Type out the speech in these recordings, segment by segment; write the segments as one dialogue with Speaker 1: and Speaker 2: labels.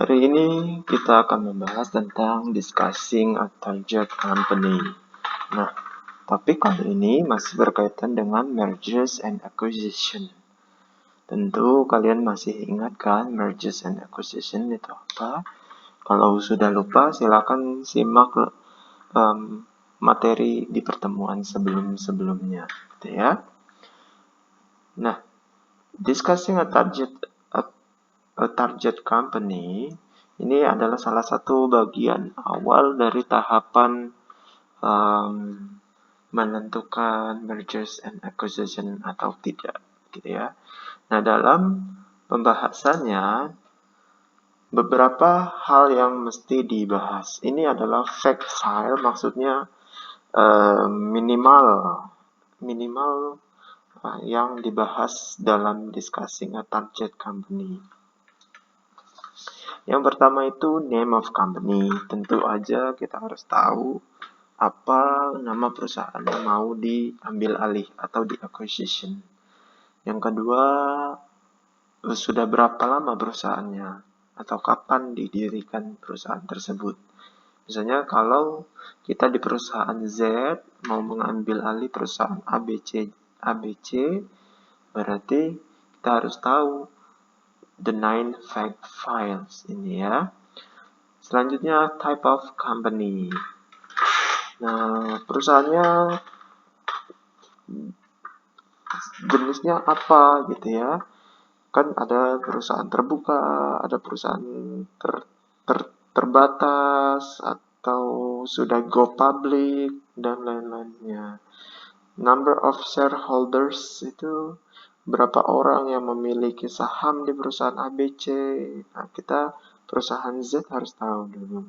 Speaker 1: Hari ini kita akan membahas tentang discussing a target company. Nah, topik kali ini masih berkaitan dengan mergers and acquisition. Tentu kalian masih ingat kan mergers and acquisition itu apa? Kalau sudah lupa silakan simak materi di pertemuan sebelumnya, gitu ya. Nah, discussing a target company ini adalah salah satu bagian awal dari tahapan menentukan mergers and acquisition atau tidak, gitu ya. Nah, dalam pembahasannya beberapa hal yang mesti dibahas. Ini adalah fact file, maksudnya minimal yang dibahas dalam discussing a target company. Yang pertama itu name of company. Tentu aja kita harus tahu apa nama perusahaan yang mau diambil alih atau di acquisition. Yang kedua, sudah berapa lama perusahaannya atau kapan didirikan perusahaan tersebut. Misalnya kalau kita di perusahaan Z mau mengambil alih perusahaan ABC, berarti kita harus tahu the 9 fact files ini ya. Selanjutnya type of company. Nah, perusahaannya jenisnya apa gitu ya. Kan ada perusahaan terbuka, ada perusahaan terbatas, atau sudah go public, dan lain-lainnya. Number of shareholders itu berapa orang yang memiliki saham di perusahaan ABC. Nah, kita perusahaan Z harus tahu dulu.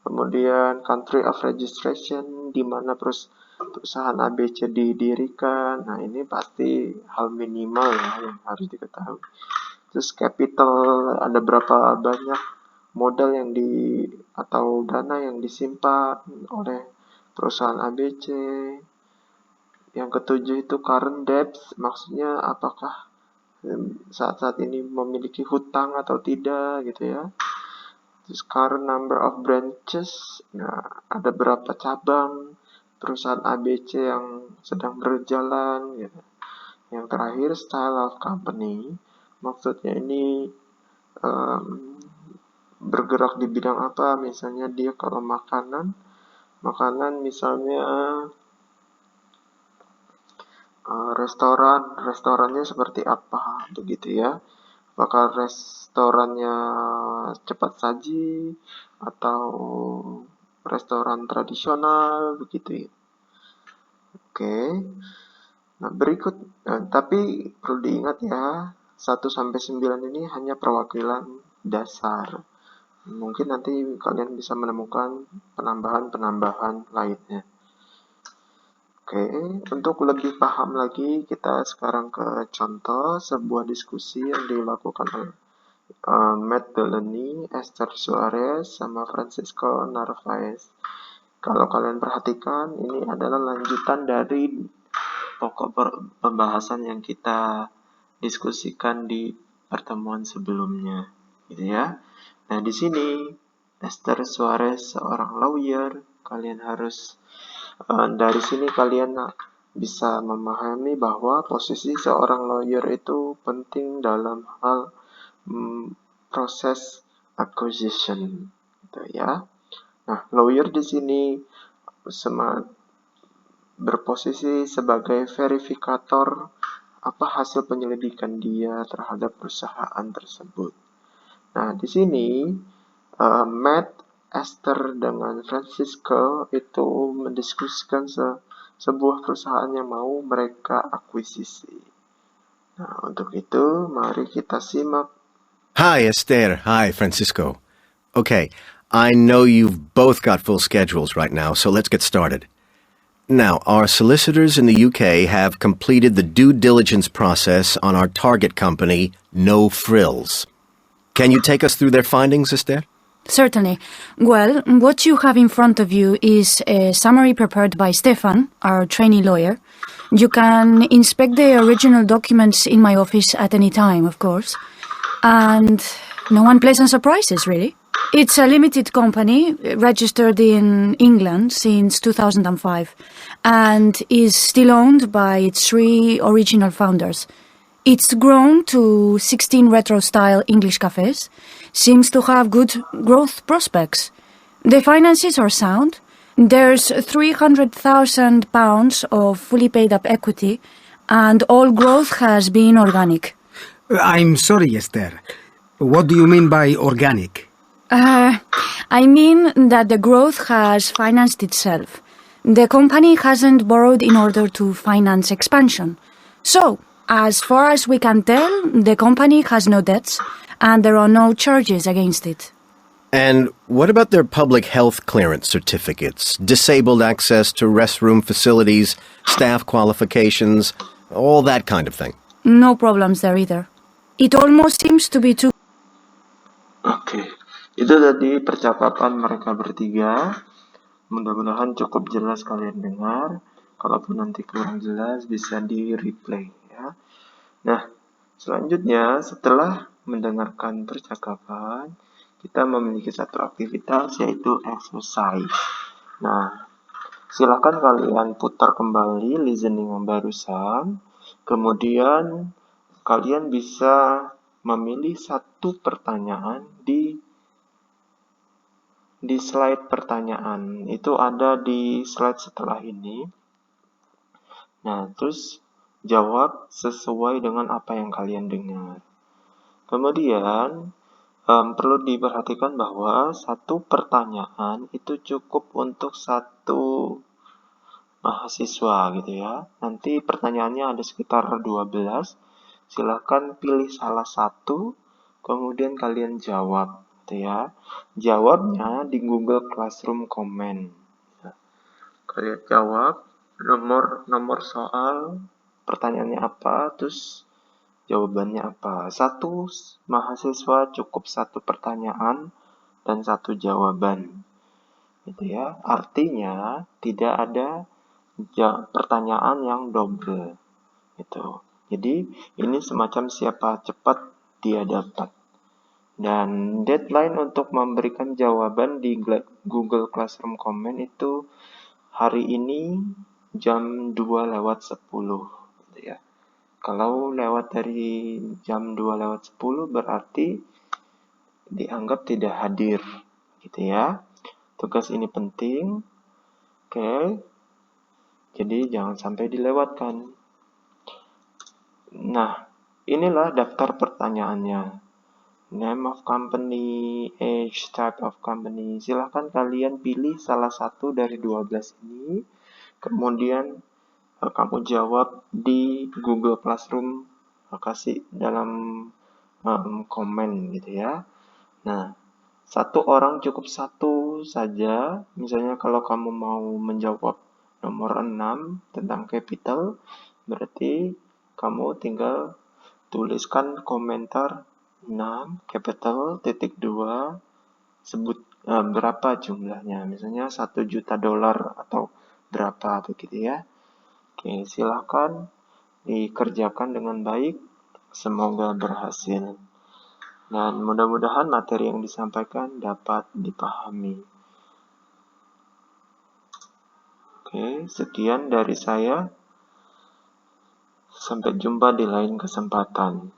Speaker 1: Kemudian country of registration, di mana perusahaan ABC didirikan. Nah, ini pasti hal minimal ya yang harus diketahui. Terus capital, ada berapa banyak modal atau dana yang disimpan oleh perusahaan ABC. Yang ketujuh itu current debts, maksudnya apakah saat ini memiliki hutang atau tidak gitu ya. Terus current number of branches, nah ada berapa cabang perusahaan ABC yang sedang berjalan gitu. Yang terakhir style of company, maksudnya ini bergerak di bidang apa. Misalnya dia kalau makanan misalnya restorannya seperti apa begitu ya. Apakah restorannya cepat saji atau restoran tradisional begitu ya. Oke. Nah, tapi perlu diingat ya, 1 sampai 9 ini hanya perwakilan dasar. Mungkin nanti kalian bisa menemukan penambahan lainnya. Oke, untuk lebih paham lagi, kita sekarang ke contoh sebuah diskusi yang dilakukan oleh Matt Delaney, Esther Suarez, sama Francisco Narvaez. Kalau kalian perhatikan, ini adalah lanjutan dari pokok pembahasan yang kita diskusikan di pertemuan sebelumnya, gitu ya. Nah, di sini Esther Suarez seorang lawyer. Kalian harus dari sini kalian bisa memahami bahwa posisi seorang lawyer itu penting dalam hal proses acquisition, gitu ya. Nah, lawyer di sini berposisi sebagai verifikator apa hasil penyelidikan dia terhadap perusahaan tersebut. Nah, di sini Matt, Esther, dengan Francisco itu mendiskusikan sebuah perusahaan yang mau mereka akuisisi. Nah, untuk itu mari kita simak.
Speaker 2: Hi, Esther. Hi, Francisco. Okay, I know you've both got full schedules right now, so let's get started. Now, our solicitors in the UK have completed the due diligence process on our target company, No Frills. Can you take us through their findings, Esther?
Speaker 3: Certainly. Well, what you have in front of you is a summary prepared by Stefan, our trainee lawyer. You can inspect the original documents in my office at any time, of course. And No unpleasant surprises, really. It's a limited company registered in England since 2005 and is still owned by its 3 original founders. It's grown to 16 retro-style English cafes, seems to have good growth prospects. The finances are sound. There's £300,000 of fully paid-up equity, and all growth has been organic.
Speaker 4: I'm sorry, Esther. What do you mean by organic?
Speaker 3: I mean that the growth has financed itself. The company hasn't borrowed in order to finance expansion. So, as far as we can tell, the company has no debts, and there are no charges against it.
Speaker 2: And what about their public health clearance certificates, disabled access to restroom facilities, staff qualifications, all that kind of thing?
Speaker 3: No problems there either. It almost seems to be too...
Speaker 1: Oke, itu tadi percakapan mereka bertiga. Mudah-mudahan cukup jelas kalian dengar. Kalaupun nanti kurang jelas, bisa di-replay ya. Nah, selanjutnya setelah mendengarkan percakapan, kita memiliki satu aktivitas yaitu exercise. Nah, silakan kalian putar kembali listening yang barusan. Kemudian kalian bisa memilih satu pertanyaan di slide pertanyaan. Itu ada di slide setelah ini. Nah, terus jawab sesuai dengan apa yang kalian dengar. Kemudian perlu diperhatikan bahwa satu pertanyaan itu cukup untuk satu mahasiswa gitu ya. Nanti pertanyaannya ada sekitar 12. Silakan pilih salah satu, kemudian kalian jawab gitu ya. Jawabnya di Google Classroom Comment. Kalian jawab nomor soal, pertanyaannya apa, terus jawabannya apa. Satu mahasiswa cukup satu pertanyaan dan satu jawaban. Gitu ya. Artinya tidak ada pertanyaan yang double. Gitu. Jadi ini semacam siapa cepat dia dapat. Dan deadline untuk memberikan jawaban di Google Classroom Comment itu hari ini jam 2:10 gitu ya. Kalau lewat dari jam 2:10 berarti dianggap tidak hadir gitu ya. Tugas ini penting. Oke. Jadi jangan sampai dilewatkan. Nah, inilah daftar pertanyaannya. Name of company, age, type of company. Silahkan kalian pilih salah satu dari 12 ini. Kemudian kamu jawab di Google Classroom, kasih dalam komen gitu ya. Nah, satu orang cukup satu saja. Misalnya kalau kamu mau menjawab nomor 6 tentang capital, berarti kamu tinggal tuliskan komentar 6 capital titik 2 sebut berapa jumlahnya, misalnya $1 juta atau berapa begitu ya. Oke, silakan dikerjakan dengan baik, semoga berhasil dan mudah-mudahan materi yang disampaikan dapat dipahami. Oke, sekian dari saya. Sampai jumpa di lain kesempatan.